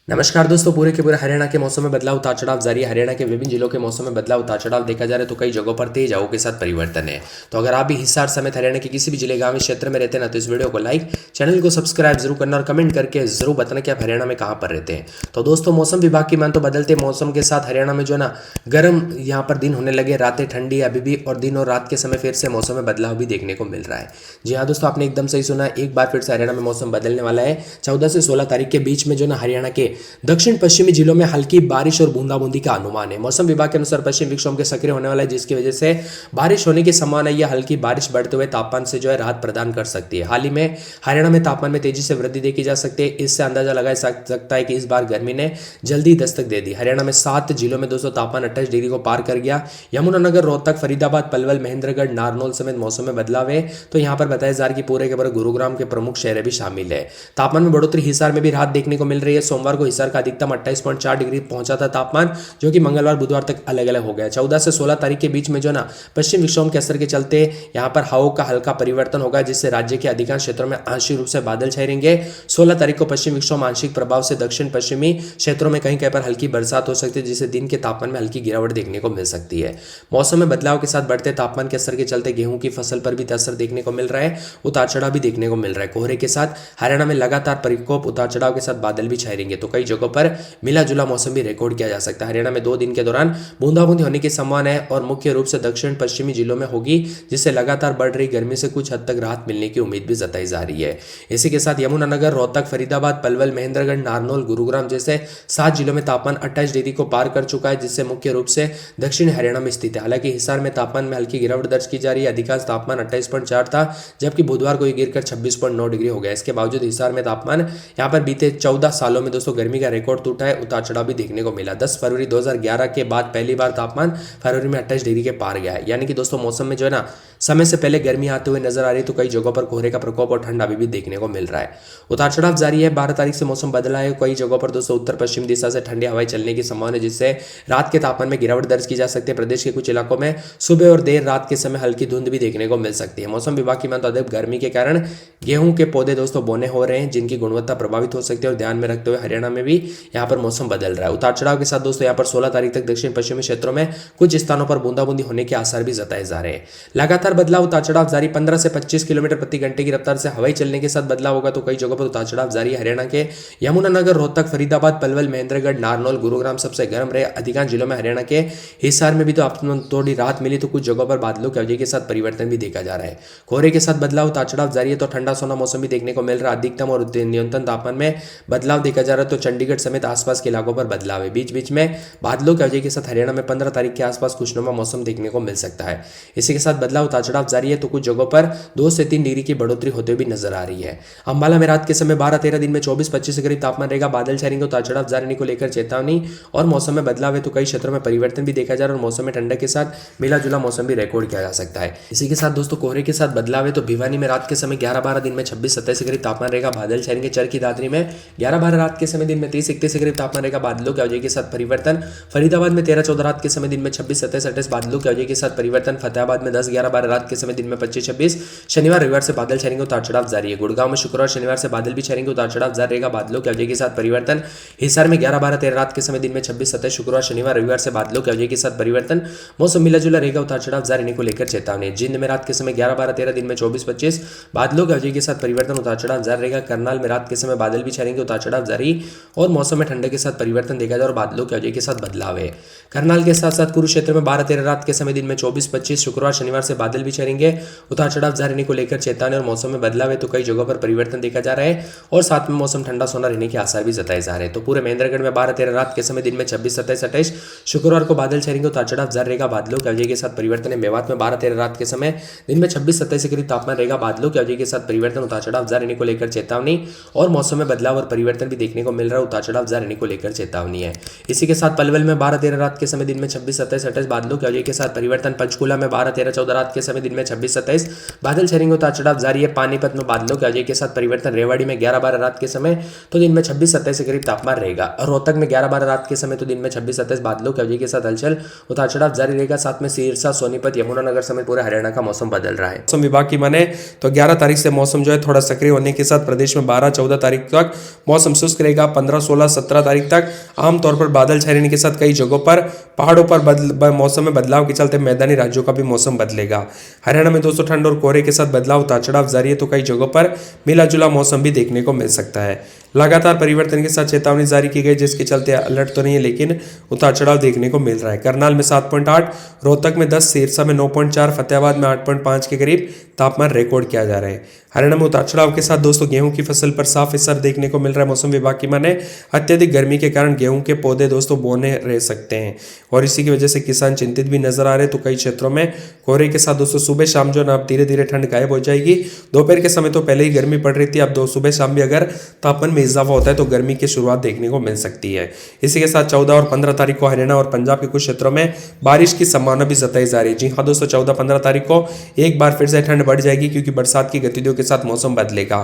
नमस्कार दोस्तों, पूरे के पूरे हरियाणा के मौसम में बदलाव उतार चढ़ाव जारी है। हरियाणा के विभिन्न जिलों के मौसम में बदलाव उतार चढ़ाव देखा जा रहा है तो कई जगहों पर तेज हवाओं के साथ परिवर्तन है। तो अगर आप भी हिसार समेत हरियाणा के किसी भी जिले गांव क्षेत्र में रहते हैं ना, तो इस वीडियो को लाइक, चैनल को सब्सक्राइब जरूर करना और कमेंट करके जरूर बताना कि आप हरियाणा में कहाँ पर रहते हैं। तो दोस्तों, मौसम विभाग की मान तो बदलते मौसम के साथ हरियाणा में जो ना गर्म यहाँ पर दिन होने लगे, रातें ठंडी अभी भी, और दिन और रात के समय फिर से मौसम में बदलाव भी देखने को मिल रहा है। जी हाँ दोस्तों, आपने एकदम सही सुना, एक बार फिर से हरियाणा में मौसम बदलने वाला है। 14 से 16 तारीख के बीच में जो ना हरियाणा के दक्षिण पश्चिमी जिलों में हल्की बारिश और बूंदाबूंदी का अनुमान है। मौसम विभाग के अनुसार पश्चिम विक्षोभ के सक्रिय होने वाला है, जिसकी वजह से बारिश होने की संभावना है। यह हल्की बारिश बढ़ते हुए तापमान से जो है राहत प्रदान कर सकती है। हाल ही में हरियाणा में तापमान में तेजी से वृद्धि देखी जा सकती है। इससे अंदाजा लगाया सकता है कि इस बार गर्मी ने जल्दी दस्तक दे दी। हरियाणा में 7 जिलों में दोस्तों तापमान 28 डिग्री को पार कर गया। यमुनानगर, रोहतक, फरीदाबाद, पलवल, महेंद्रगढ़, नारनौल समेत मौसम में बदलाव है। तो यहाँ पर बताया जा रहा है कि पूरे के पूरे गुरुग्राम के प्रमुख शहर भी शामिल है। तापमान में बढ़ोतरी, हिसार में भी राहत देखने को मिल रही है। सोमवार को हिसार का अधिकतम 28.4 डिग्री पहुंचा था तापमान, जो कि मंगलवार बुधवार तक अलग अलग हो गया। 14 से 16 तारीख के बीच में जो ना पश्चिम विक्षोभ के असर के चलते यहाँ पर हवाओं का हल्का परिवर्तन होगा, जिससे राज्य के अधिकांश क्षेत्रों में आंशिक रूप से बादल छाए रहेंगे। 16 तारीख को पश्चिम विक्षोभ आंशिक प्रभाव से दक्षिण पश्चिमी क्षेत्रों में कहीं कहीं पर हल्की बरसात हो सकती है, जिससे दिन के तापमान में हल्की गिरावट देखने को मिल सकती है। मौसम में बदलाव के साथ बढ़ते तापमान के असर के चलते गेहूं की फसल पर भी असर देखने को मिल रहा है। उतार चढ़ाव भी देखने को मिल रहा है। कोहरे के साथ हरियाणा में लगातार प्रकोप, उतार चढ़ाव के साथ बादल भी छाए रहेंगे। तो कई जगहों पर मिला जुला मौसम भी रिकॉर्ड किया जा सकता है। हरियाणा में 2 दिन के दौरान बूंदाबूंदी होने की संभावना है और मुख्य रूप से दक्षिण पश्चिमी जिलों में होगी, जिससे लगातार बढ़ रही गर्मी से कुछ हद तक राहत मिलने की उम्मीद भी जताई जा रही है। इसी के साथ यमुनानगर, रोहतक, फरीदाबाद, पलवल, महेंद्रगढ़, नारनौल, गुरुग्राम जैसे 7 जिलों में तापमान 28 डिग्री को पार कर चुका है, जिससे मुख्य रूप से दक्षिण हरियाणा में स्थित है। हालांकि हिसार में तापमान में हल्की गिरावट दर्ज की जा रही है। अधिकांश तापमान 28.4 था, जबकि बुधवार को यह गिरकर 26.9 डिग्री हो गया। इसके बावजूद हिसार में तापमान यहाँ पर बीते 14 सालों में दोस्तों गर्मी का रिकॉर्ड टूटा है। उतार चढ़ाव भी देखने को मिला। 10 फरवरी 2011 के बाद पहली बार तापमान फरवरी में 28 डिग्री के पार गया है। यानी कि दोस्तों मौसम में जो है ना समय से पहले गर्मी आते हुए नजर आ रही है। तो कई जगहों पर कोहरे का प्रकोप और ठंड अभी भी देखने को मिल रहा है। उतार चढ़ाव जारी है। 12 तारीख से मौसम बदला है। कई जगहों पर दोस्तों उत्तर पश्चिम दिशा से ठंडी हवाएं चलने की संभावना है, जिससे रात के तापमान में गिरावट दर्ज की जा सकती है। प्रदेश के कुछ इलाकों में सुबह और देर रात के समय हल्की धुंध भी देखने को मिल सकती है। मौसम विभाग की मुताबिक गर्मी के कारण गेहूं के पौधे दोस्तों बोने हो रहे हैं, जिनकी गुणवत्ता प्रभावित हो सकती है। और ध्यान में रखते हुए हरियाणा में भी यहाँ पर मौसम बदल रहा है। उतार चढ़ाव के साथ दोस्तों यहाँ पर 16 तारीख तक दक्षिण पश्चिमी क्षेत्रों में कुछ स्थानों पर बूंदाबूंदी होने के आसार भी जताए जा रहे हैं। लगातार बदलाव, उतार चढ़ाव जारी। 15 से 25 किलोमीटर प्रति घंटे की रफ्तार से हवाई चलने के साथ बदलाव होगा। तो कई जगहों पर उतार चढ़ाव जारी है। हरियाणा के यमुनानगर, रोहतक, फरीदाबाद, पलवल, महेंद्रगढ़, नारनौल, गुरुग्राम सबसे गर्म रहे। अधिकांश जिलों में हरियाणा के हिसार में भी तो थोड़ी राहत मिली, तो कुछ जगहों पर बादलों की अवधि के साथ परिवर्तन भी देखा जा रहा है। कोहरे के साथ बदलाव, उतार चढ़ाव जारी है। तो ठंडा सोना मौसम भी देखने को मिल रहा है। अधिकतम और न्यूनतम तापमान में बदलाव देखा जा रहा है। तो चंडीगढ़ समेत आसपास के इलाकों पर बदलाव है। बीच बीच में बादलों की वजह के साथ हरियाणा में 15 तारीख के आसपास खुशनुमा मौसम देखने को मिल सकता है। इसी के साथ बदलाव, उतार चढ़ाव जारी है। तो कुछ जगहों पर 2 से 3 डिग्री की बढ़ोतरी होते हुए भी नजर आ रही है। अंबाला में रात के समय 12-13 दिन में 24-25 के करीब तापमान रहेगा। बादल छाएंगे। उतार चढ़ाव जारी को लेकर चेतावनी और मौसम में बदलाव है। तो कई क्षेत्रों में परिवर्तन भी देखा जा रहा है और मौसम में ठंडक के साथ मिला जुला मौसम भी रिकॉर्ड किया जा सकता है। इसी के साथ दोस्तों कोहरे के साथ बदलाव है। तो भिवानी में रात के समय 11-12 दिन में 26-27 के करीब तापमान रहेगा। बादल छाएंगे। चरखी दादरी में 11-12 रात के समय दिन में 30-31 के करीब तापमान रहेगा। बादलों की वजह के साथ परिवर्तन। फरीदाबाद में 13-14 रात के समय दिन में 26-27-28 बादलों की वजह के साथ परिवर्तन। फतेहाबाद में 10-11-12 रात के समय दिन में 25-26 शनिवार रविवार से बादल छाएंगे। उतार चढ़ाव जारी है। गुड़गांव में शुक्रवार शनिवार से बादल भी छाएंगे। उतार चढ़ाव जारी रहेगा। बादलों की वजह के साथ परिवर्तन। हिसार में 11-12-13 रात के समय दिन में 26-27 शुक्रवार शनिवार रविवार से बादलों की वजह के साथ परिवर्तन। मौसम मिला जुला रहेगा। उतार चढ़ाव जारी रहने को लेकर चेतावनी। जिंद में रात के समय 11-12-13 दिन में 24-25 बादलों की वजह के साथ परिवर्तन। उतार चढ़ाव जारी रहेगा। करनाल में रात के समय बादल भी छाएंगे। उतार चढ़ाव जारी और मौसम में ठंडक के साथ परिवर्तन देखा जाए और बादलों की वजह के साथ बदलाव है। करनाल के साथ साथ कुरुक्षेत्र में 12-13 रात के समय दिन में 24-25 शुक्रवार शनिवार से बादल भी छाएंगे। उतार चढ़ाव जारी रहने को लेकर चेतावनी और मौसम में बदलाव है। तो कई जगहों पर परिवर्तन देखा जा रहा है और साथ में मौसम ठंडा सोना रहने के आसार भी जताए जा रहे हैं। तो पूरे महेंद्रगढ़ में 12-13 रात के समय दिन में 26-27-28 शुक्रवार को बादल छाएंगे। उतार चढ़ाव जारी रहेगा। बादलों की वजह के साथ परिवर्तन है। मेवात में 12-13 रात के समय दिन में 26-27 के करीब तापमान रहेगा। बादलों की वजह के साथ परिवर्तन। उतार चढ़ाव जारी रहने को लेकर चेतावनी और मौसम में बदलाव और परिवर्तन भी देखने को मिल रहा है। उतार चढ़ाव जारी रहने को लेकर चेतावनी है। इसी के साथ पलवल में 12-13 रात के समय दिन में 26-27-28 बादलों की वजह के साथ परिवर्तन। पंचकूला में 12-13-14 रात के समय दिन में 26-27 बादल छाएंगे, उतार चढ़ाव जारी है। पानीपत में बादलों के अजय के साथ परिवर्तन। रेवाड़ी में 11-12 रात के समय तो दिन में 26-27 के करीब तापमान रहेगा। रोहतक में 11-12 रात के समय तो दिन में 26-27 बादलों के अवधि के साथ हलचल, उतार चढ़ाव जारी रहेगा। साथ में सिरसा, सोनीपत, यमुनानगर समेत पूरे हरियाणा का मौसम बदल रहा है। मौसम विभाग की माने तो 11 तारीख से मौसम जो है थोड़ा सक्रिय होने के साथ प्रदेश में 12-14 तारीख तक मौसम शुष्क रहेगा। 15, 16, 17 तारीख तक आमतौर पर बादल छाए रहने के साथ कई जगहों पर पहाड़ों पर मौसम में बदलाव के चलते मैदानी राज्यों का भी मौसम बदलेगा। हरियाणा में दोस्तों ठंड और कोहरे के साथ बदलाव, उतार चढ़ाव जारी है, तो कई जगहों पर मिला जुला मौसम भी देखने को मिल सकता है। लगातार परिवर्तन के साथ चेतावनी जारी की गई, जिसके चलते अलर्ट तो नहीं है लेकिन उतार चढ़ाव देखने को मिल रहा है। करनाल में 7.8, रोहतक में 10, सिरसा में 9.4, फतेहाबाद में 8.5 के करीब तापमान रिकॉर्ड किया जा रहा है। हरियाणा में उतार चढ़ाव के साथ दोस्तों गेहूं की फसल पर साफ असर देखने को मिल रहा है। मौसम विभाग की माने अत्यधिक गर्मी के कारण गेहूं के पौधे दोस्तों बौने रह सकते हैं और इसी की वजह से किसान चिंतित भी नजर आ रहे हैं। तो कई क्षेत्रों में कोहरे के साथ दोस्तों सुबह शाम जो ना धीरे धीरे ठंड गायब हो जाएगी। दोपहर के समय तो पहले ही गर्मी पड़ रही थी, अब दो सुबह शाम भी अगर तापमान में इजाफा होता है तो गर्मी की शुरुआत देखने को मिल सकती है। इसी के साथ 14 और 15 तारीख को हरियाणा और पंजाब के कुछ क्षेत्रों में बारिश की संभावना भी जताई जा रही है। जी हाँ दोस्तों, 14-15 तारीख को एक बार फिर से ठंड बढ़ जाएगी क्योंकि बरसात की गतिविधियों के साथ मौसम बदलेगा।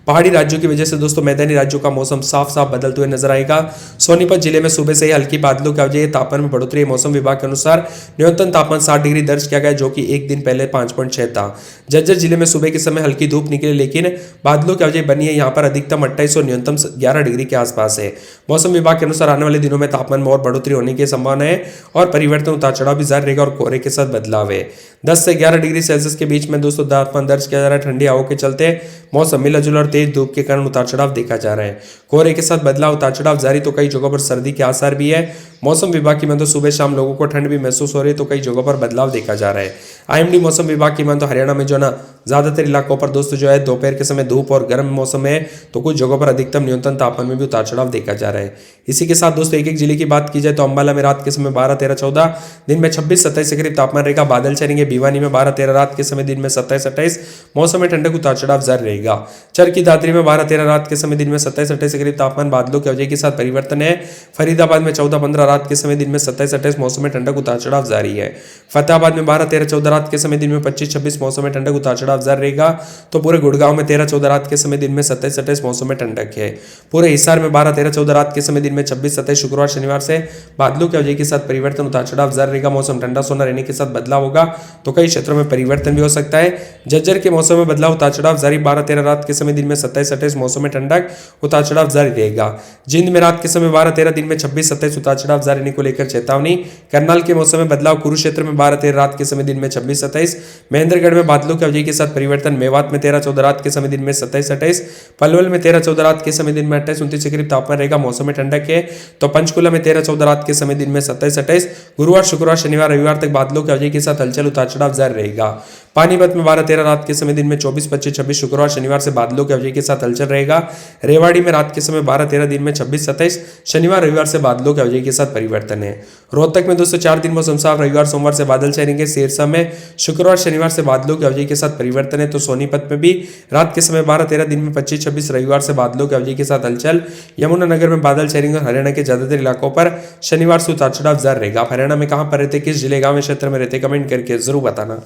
पहाड़ी राज्यों की वजह से दोस्तों मैदानी राज्यों का मौसम साफ साफ बदलते हुए नजर आएगा। सोनीपत जिले में सुबह से ही हल्की बादलों की वजह तापमान में बढ़ोतरी। मौसम विभाग के अनुसार न्यूनतम तापमान 60 डिग्री दर्ज किया गया, जो कि एक दिन पहले 5.6 था। झज्जर जिले में सुबह के समय हल्की धूप निकली, लेकिन बादलों की वजह बनी है। यहाँ पर अधिकतम 28 और न्यूनतम 11 डिग्री के आसपास है। मौसम विभाग के अनुसार आने वाले दिनों में तापमान में और बढ़ोतरी होने की संभावना है और परिवर्तन उतार चढ़ाव भी जारी रहेगा और कोहरे के साथ बदलाव है। 10 से 11 डिग्री सेल्सियस के बीच में दोस्तों तापमान दर्ज किया जा रहा है। ठंडी हवाओं के चलते मौसम मिला जुला और तेज धूप के कारण उतार चढ़ाव देखा जा रहा है। कोहरे के साथ बदलाव, उतार चढ़ाव जारी, तो कई जगहों पर सर्दी के आसार भी है। मौसम विभाग की मान तो सुबह शाम लोगों को ठंड भी महसूस हो रही है, तो कई जगहों पर बदलाव देखा जा रहा है। आईएमडी मौसम विभाग की मान तो हरियाणा में जो ना ज्यादातर इलाकों पर दोस्तों जो है दोपहर के समय धूप और गर्म मौसम है, तो कुछ जगहों पर अधिकतम न्यूनतम तापमान में भी उतार चढ़ाव देखा जा रहा है। इसी के साथ दोस्तों एक एक जिले की बात की जाए तो अंबाला में रात के समय 12, 13, 14, दिन में 26-27 के करीब तापमान रहेगा। बादल छाएंगे। भिवानी में 12, 13 रात के समय दिन में 27-28, मौसम में ठंडक उतार चढ़ाव जारी रहेगा। चरखी दादरी में 12, 13 रात के समय दिन में 27-28 के करीब तापमान बादलों की वजह के साथ परिवर्तन है। फरीदाबाद में 14, 15 रात के समय दिन में 27-28, मौसम में ठंडक उतार चढ़ाव जारी है। फतेहाबाद में 12, 13, 14 रात के समय दिन में 25-26, मौसम में ठंडक उतार चढ़ाव जारी रहेगा। तो पूरे गुड़गांव में 13, 14 रात के समय दिन में 27-28, मौसम में ठंडक है। पूरे हिसार में 12, 13, 14 रात के समय दिन में 26-27, शुक्रवार शनिवार से बादलों की वजह के साथ परिवर्तन उतार चढ़ाव जारी रहेगा। मौसम ठंडा सोना रहने के साथ बदलाव होगा, तो कई क्षेत्रों में परिवर्तन भी हो सकता है। झज्जर के मौसम में बदलाव, उतार चढ़ाव जारी। 12, 13 रात के समय दिन में 27-28, मौसम में ठंडक उतार चढ़ाव जारी रहेगा। जिंद में रात के समय 12, 13 दिन में 26-27 उतार चढ़ाव जारी रहने को लेकर चेतावनी। करनाल के मौसम में बदलाव। कुरुक्षेत्र में 12, 13 रात के समय दिन में 26-27, महेंद्रगढ़ में बादलों की वजह के साथ परिवर्तन। मेवात में 13, 14 रात के समय दिन में 27-28, पलवल में 13, 14 रात के समय दिन में 28-29 के करीब तापमान रहेगा। मौसम में ठंडक है। तो पंचकुला में 13, 14 रात के समय दिन में 27-28, गुरुवार शुक्रवार शनिवार रविवार तक बादलों की वजह के साथ हलचल उतार चढ़ाव जारी रहेगा। पानीपत में 12, 13 रात के समय दिन में 24, 25, 26, शुक्रवार शनिवार से बादलों की वजह के साथ हलचल रहेगा। रेवाड़ी में रात के समय 12, 13 दिन में 26-27, शनिवार रविवार से बादलों की वजह के साथ परिवर्तन है। रोहतक में दोस्तों 4 दिन मौसम साफ, रविवार सोमवार से बादल छाएंगे। सिरसा में शुक्रवार शनिवार से बादलों की वजह के साथ परिवर्तन है। तो सोनीपत में भी रात के समय 12, 13 दिन में 25-26, रविवार से बादलों की वजह के साथ हलचल। यमुनानगर में बादल छाएंगे और हरियाणा के ज्यादातर इलाकों पर शनिवार से उतार चढ़ाव जारी रहेगा। आप हरियाणा में कहां पर रहते, किस जिले गांव क्षेत्र में रहते, कमेंट करके जरूर बताना।